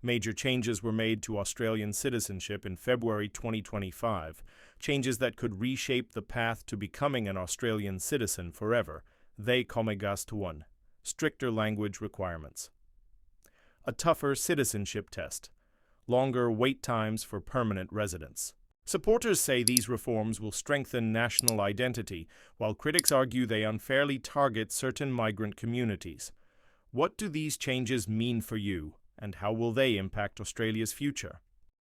Major changes were made to Australian citizenship in February 2025, changes that could reshape the path to becoming an Australian citizen forever. They Comegast 1. Stricter language requirements. A tougher citizenship test. Longer wait times for permanent residents. Supporters say these reforms will strengthen national identity, while critics argue they unfairly target certain migrant communities. What do these changes mean for you, and how will they impact Australia's future?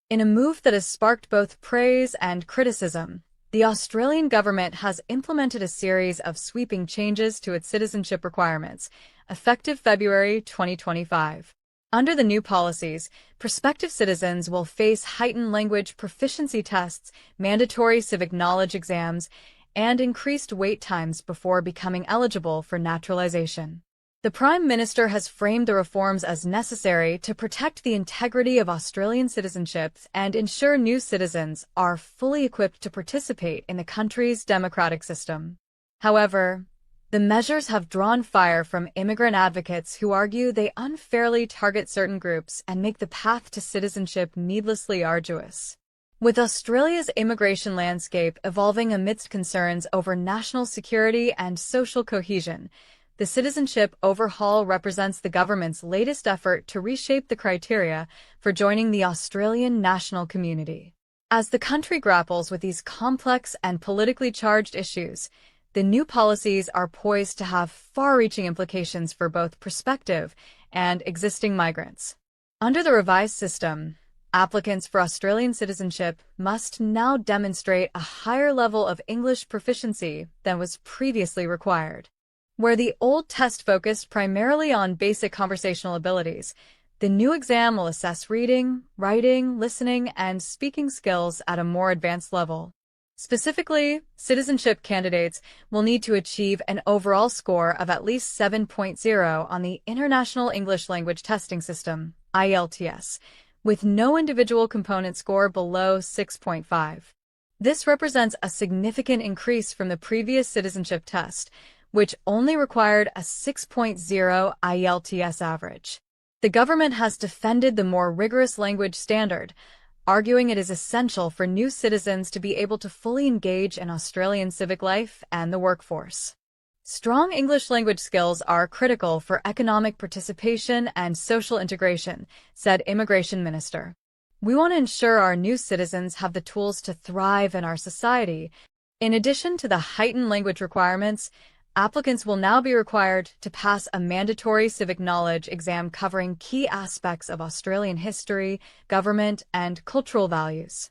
In a move that has sparked both praise and criticism, the Australian government has implemented a series of sweeping changes to its citizenship requirements, effective February 2025. Under the new policies, prospective citizens will face heightened language proficiency tests, mandatory civic knowledge exams, and increased wait times before becoming eligible for naturalization. The Prime Minister has framed the reforms as necessary to protect the integrity of Australian citizenship and ensure new citizens are fully equipped to participate in the country's democratic system. However, the measures have drawn fire from immigrant advocates who argue they unfairly target certain groups and make the path to citizenship needlessly arduous. With Australia's immigration landscape evolving amidst concerns over national security and social cohesion, the citizenship overhaul represents the government's latest effort to reshape the criteria for joining the Australian national community. As the country grapples with these complex and politically charged issues, the new policies are poised to have far-reaching implications for both prospective and existing migrants. Under the revised system, applicants for Australian citizenship must now demonstrate a higher level of English proficiency than was previously required. Where the old test focused primarily on basic conversational abilities, the new exam will assess reading, writing, listening, and speaking skills at a more advanced level. Specifically, citizenship candidates will need to achieve an overall score of at least 7.0 on the International English Language Testing System, IELTS, with no individual component score below 6.5. This represents a significant increase from the previous citizenship test, which only required a 6.0 IELTS average. The government has defended the more rigorous language standard, arguing it is essential for new citizens to be able to fully engage in Australian civic life and the workforce. Strong English language skills are critical for economic participation and social integration, said Immigration Minister. We want to ensure our new citizens have the tools to thrive in our society. In addition to the heightened language requirements, applicants will now be required to pass a mandatory civic knowledge exam covering key aspects of Australian history, government, and cultural values.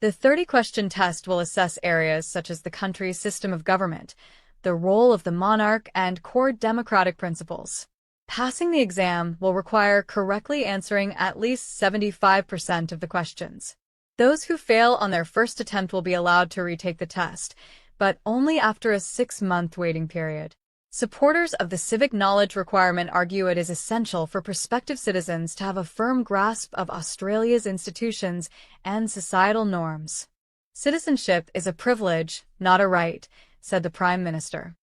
The 30-question test will assess areas such as the country's system of government, the role of the monarch, and core democratic principles. Passing the exam will require correctly answering at least 75% of the questions. Those who fail on their first attempt will be allowed to retake the test, but only after a 6-month waiting period. Supporters of the civic knowledge requirement argue it is essential for prospective citizens to have a firm grasp of Australia's institutions and societal norms. Citizenship is a privilege, not a right, said the Prime Minister.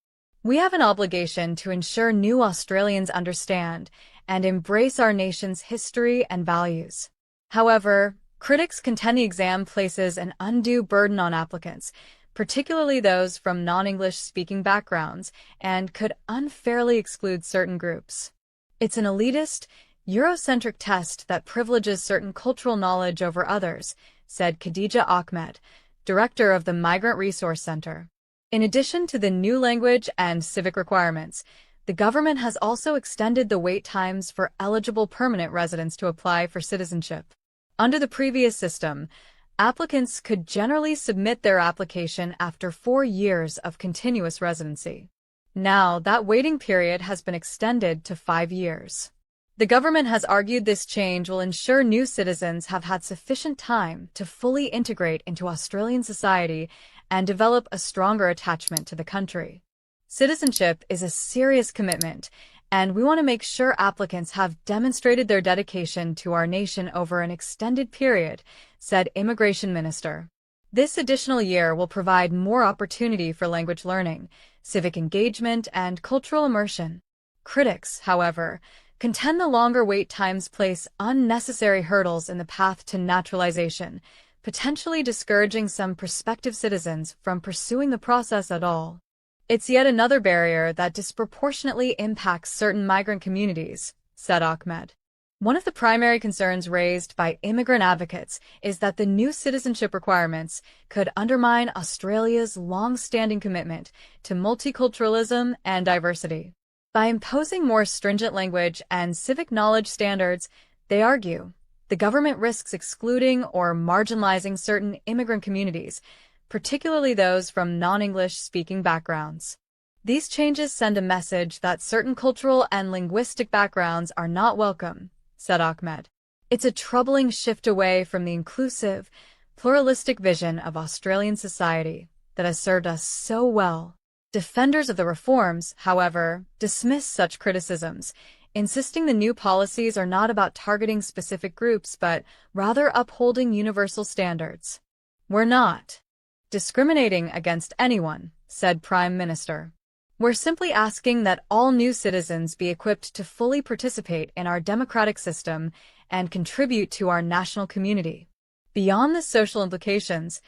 We have an obligation to ensure new Australians understand and embrace our nation's history and values. However, critics contend the exam places an undue burden on applicants, particularly those from non-English speaking backgrounds, and could unfairly exclude certain groups. It's an elitist, Eurocentric test that privileges certain cultural knowledge over others, said Khadija Ahmed, director of the Migrant Resource Centre. In addition to the new language and civic requirements, the government has also extended the wait times for eligible permanent residents to apply for citizenship. Under the previous system, applicants could generally submit their application after 4 years of continuous residency. Now, that waiting period has been extended to 5 years. The government has argued this change will ensure new citizens have had sufficient time to fully integrate into Australian society and develop a stronger attachment to the country. Citizenship is a serious commitment, and we want to make sure applicants have demonstrated their dedication to our nation over an extended period, said Immigration Minister. This additional year will provide more opportunity for language learning, civic engagement, and cultural immersion. Critics, however, contend the longer wait times place unnecessary hurdles in the path to naturalization, potentially discouraging some prospective citizens from pursuing the process at all. It's yet another barrier that disproportionately impacts certain migrant communities, said Ahmed. One of the primary concerns raised by immigrant advocates is that the new citizenship requirements could undermine Australia's long-standing commitment to multiculturalism and diversity. By imposing more stringent language and civic knowledge standards, they argue, the government risks excluding or marginalizing certain immigrant communities, particularly those from non-English speaking backgrounds. These changes send a message that certain cultural and linguistic backgrounds are not welcome, said Ahmed. It's a troubling shift away from the inclusive, pluralistic vision of Australian society that has served us so well. Defenders of the reforms, however, dismiss such criticisms, insisting the new policies are not about targeting specific groups but rather upholding universal standards. We're not discriminating against anyone, said Prime Minister. We're simply asking that all new citizens be equipped to fully participate in our democratic system and contribute to our national community. Beyond the social implications,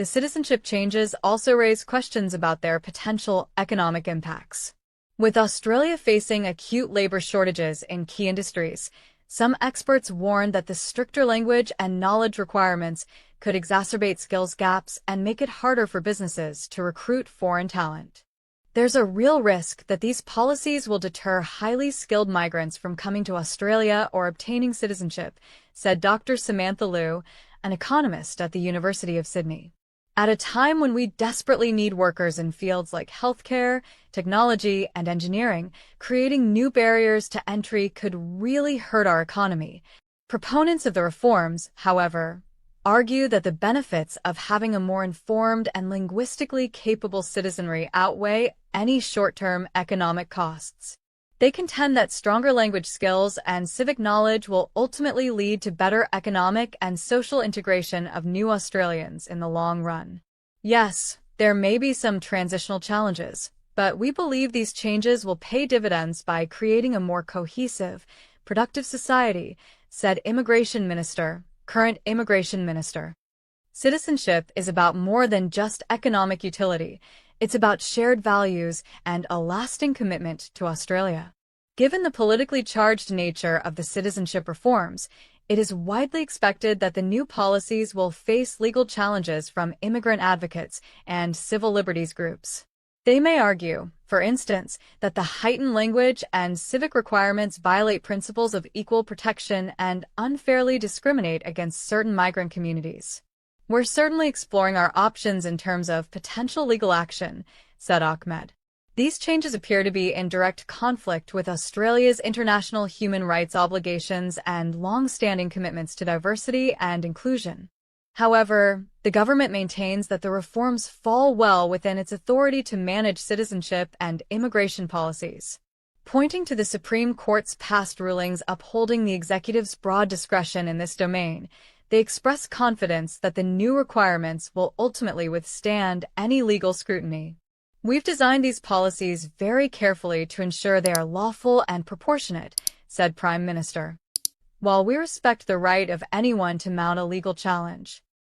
the citizenship changes also raise questions about their potential economic impacts. With Australia facing acute labor shortages in key industries, some experts warn that the stricter language and knowledge requirements could exacerbate skills gaps and make it harder for businesses to recruit foreign talent. There's a real risk that these policies will deter highly skilled migrants from coming to Australia or obtaining citizenship, said Dr. Samantha Liu, an economist at the University of Sydney. At a time when we desperately need workers in fields like healthcare, technology, and engineering, creating new barriers to entry could really hurt our economy. Proponents of the reforms, however, argue that the benefits of having a more informed and linguistically capable citizenry outweigh any short-term economic costs. They contend that stronger language skills and civic knowledge will ultimately lead to better economic and social integration of new Australians in the long run. Yes, there may be some transitional challenges, but we believe these changes will pay dividends by creating a more cohesive, productive society, said current Immigration Minister. Citizenship is about more than just economic utility. It's about shared values and a lasting commitment to Australia. Given the politically charged nature of the citizenship reforms, it is widely expected that the new policies will face legal challenges from immigrant advocates and civil liberties groups. They may argue, for instance, that the heightened language and civic requirements violate principles of equal protection and unfairly discriminate against certain migrant communities. We're certainly exploring our options in terms of potential legal action, said Ahmed. These changes appear to be in direct conflict with Australia's international human rights obligations and long-standing commitments to diversity and inclusion. However, the government maintains that the reforms fall well within its authority to manage citizenship and immigration policies. Pointing to the Supreme Court's past rulings upholding the executive's broad discretion in this domain, they express confidence that the new requirements will ultimately withstand any legal scrutiny. We've designed these policies very carefully to ensure they are lawful and proportionate, said Prime Minister. While we respect the right of anyone to mount a legal challenge,